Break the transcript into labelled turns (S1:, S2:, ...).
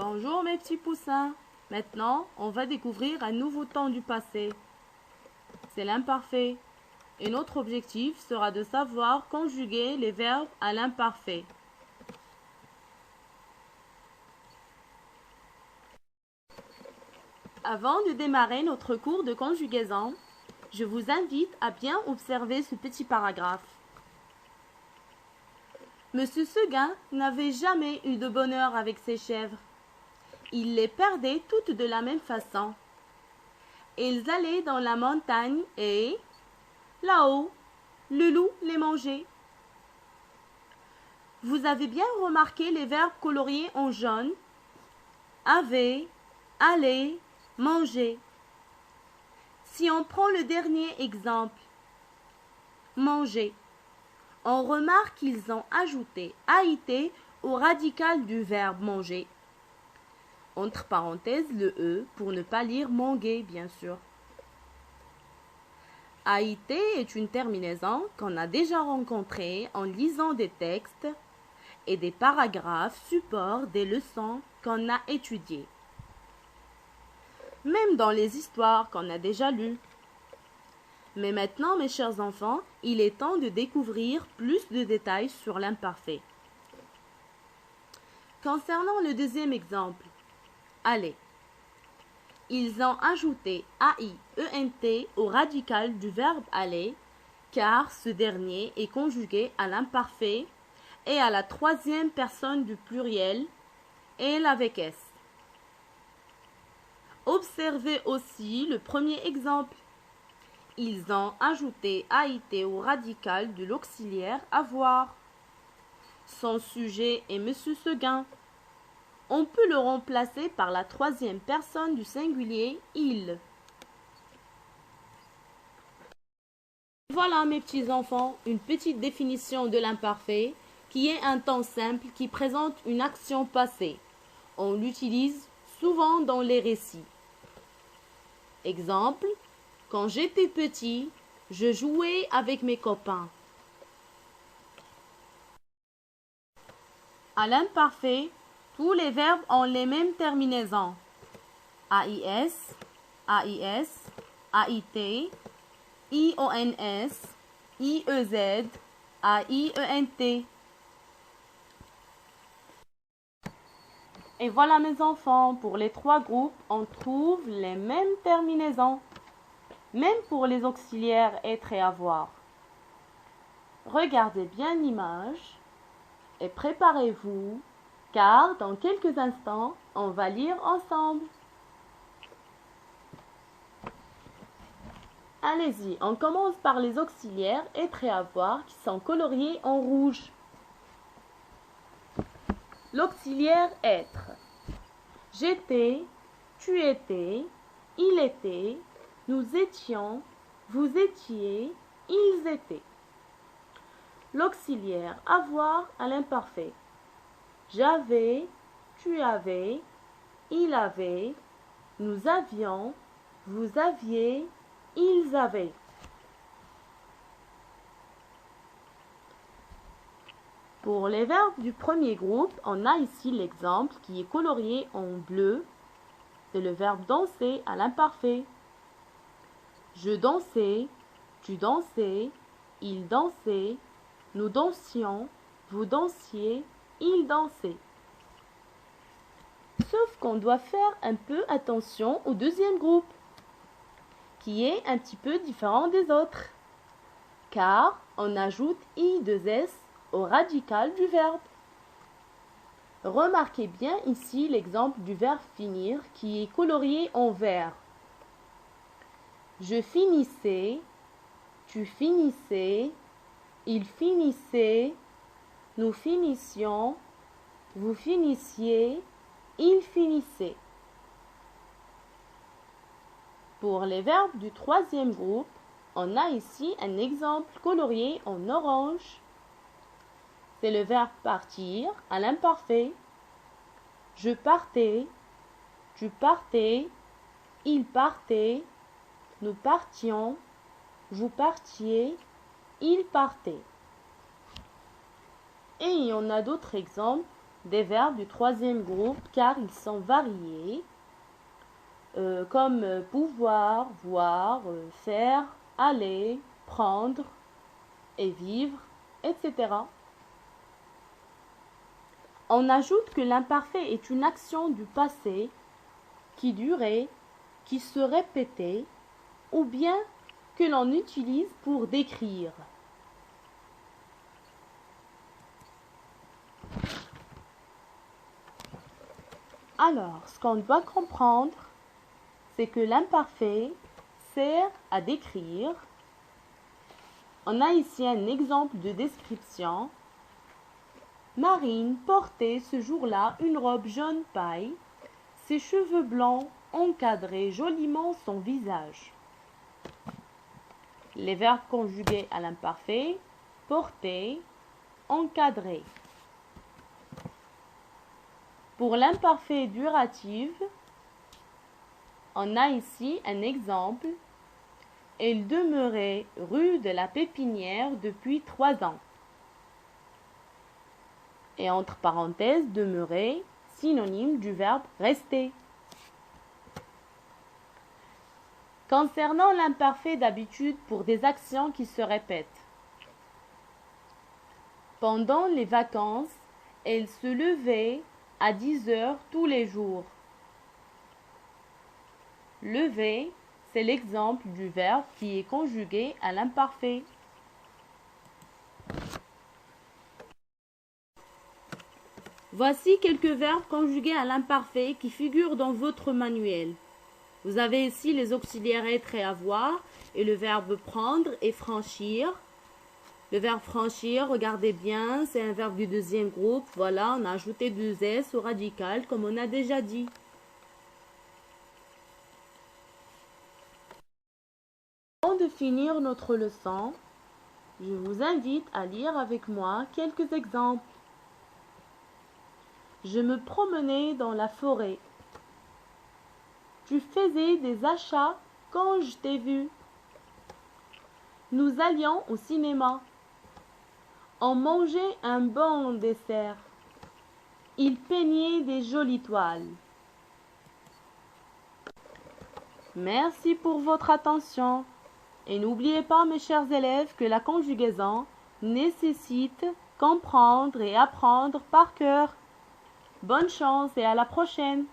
S1: Bonjour mes petits poussins. Maintenant, on va découvrir un nouveau temps du passé. C'est l'imparfait. Et notre objectif sera de savoir conjuguer les verbes à l'imparfait. Avant de démarrer notre cours de conjugaison, je vous invite à bien observer ce petit paragraphe. Monsieur Seguin n'avait jamais eu de bonheur avec ses chèvres. Il les perdait toutes de la même façon. Ils allaient dans la montagne et, là-haut, le loup les mangeait. Vous avez bien remarqué les verbes coloriés en jaune. Avait, aller, manger. Si on prend le dernier exemple, manger, on remarque qu'ils ont ajouté AIT au radical du verbe manger. Entre parenthèses, le E pour ne pas lire manger, bien sûr. AIT est une terminaison qu'on a déjà rencontrée en lisant des textes et des paragraphes support des leçons qu'on a étudiées. Même dans les histoires qu'on a déjà lues. Mais maintenant, mes chers enfants, il est temps de découvrir plus de détails sur l'imparfait. Concernant le deuxième exemple, aller. Ils ont ajouté AIENT au radical du verbe aller, car ce dernier est conjugué à l'imparfait et à la troisième personne du pluriel, elle avec S. Observez aussi le premier exemple. Ils ont ajouté AIT au radical de l'auxiliaire avoir. Son sujet est Monsieur Seguin. On peut le remplacer par la troisième personne du singulier il. Voilà mes petits enfants, une petite définition de l'imparfait qui est un temps simple qui présente une action passée. On l'utilise souvent dans les récits. Exemple, quand j'étais petit, je jouais avec mes copains. À l'imparfait, tous les verbes ont les mêmes terminaisons. AIS, AIS, AIT, IONS, IEZ, AIENT. Et voilà mes enfants, pour les trois groupes, on trouve les mêmes terminaisons. Même pour les auxiliaires être et avoir. Regardez bien l'image et préparez-vous, car dans quelques instants, on va lire ensemble. Allez-y, on commence par les auxiliaires être et avoir qui sont coloriés en rouge. L'auxiliaire être. J'étais, tu étais, il était, nous étions, vous étiez, ils étaient. L'auxiliaire avoir à l'imparfait. J'avais, tu avais, il avait, nous avions, vous aviez, ils avaient. Pour les verbes du premier groupe, on a ici l'exemple qui est colorié en bleu. C'est le verbe danser à l'imparfait. Je dansais, tu dansais, il dansait, nous dansions, vous dansiez, il dansait. Sauf qu'on doit faire un peu attention au deuxième groupe, qui est un petit peu différent des autres, car on ajoute I2S au radical du verbe. Remarquez bien ici l'exemple du verbe finir qui est colorié en vert. Je finissais, tu finissais, il finissait, nous finissions, vous finissiez, il finissait. Pour les verbes du troisième groupe, on a ici un exemple colorié en orange. C'est le verbe partir à l'imparfait. Je partais, tu partais, il partait, nous partions, vous partiez, il partait. Et il y en a d'autres exemples des verbes du troisième groupe car ils sont variés, comme pouvoir, voir, faire, aller, prendre et vivre, etc. On ajoute que l'imparfait est une action du passé qui durait, qui se répétait, ou bien que l'on utilise pour décrire. Alors, ce qu'on doit comprendre, c'est que l'imparfait sert à décrire. On a ici un exemple de description. Marine portait ce jour-là une robe jaune paille. Ses cheveux blancs encadraient joliment son visage. Les verbes conjugués à l'imparfait, porter, encadrer. Pour l'imparfait duratif, on a ici un exemple. Elle demeurait rue de la Pépinière depuis 3 ans. Et entre parenthèses, demeurer, synonyme du verbe rester. Concernant l'imparfait d'habitude pour des actions qui se répètent. Pendant les vacances, elle se levait à 10 heures tous les jours. Lever, c'est l'exemple du verbe qui est conjugué à l'imparfait. Voici quelques verbes conjugués à l'imparfait qui figurent dans votre manuel. Vous avez ici les auxiliaires être et avoir et le verbe prendre et franchir. Le verbe franchir, regardez bien, c'est un verbe du deuxième groupe. Voilà, on a ajouté 2 S au radical comme on a déjà dit. Avant de finir notre leçon, je vous invite à lire avec moi quelques exemples. Je me promenais dans la forêt. Tu faisais des achats quand je t'ai vu. Nous allions au cinéma. On mangeait un bon dessert. Il peignait des jolies toiles. Merci pour votre attention. Et n'oubliez pas, mes chers élèves, que la conjugaison nécessite comprendre et apprendre par cœur. Bonne chance et à la prochaine!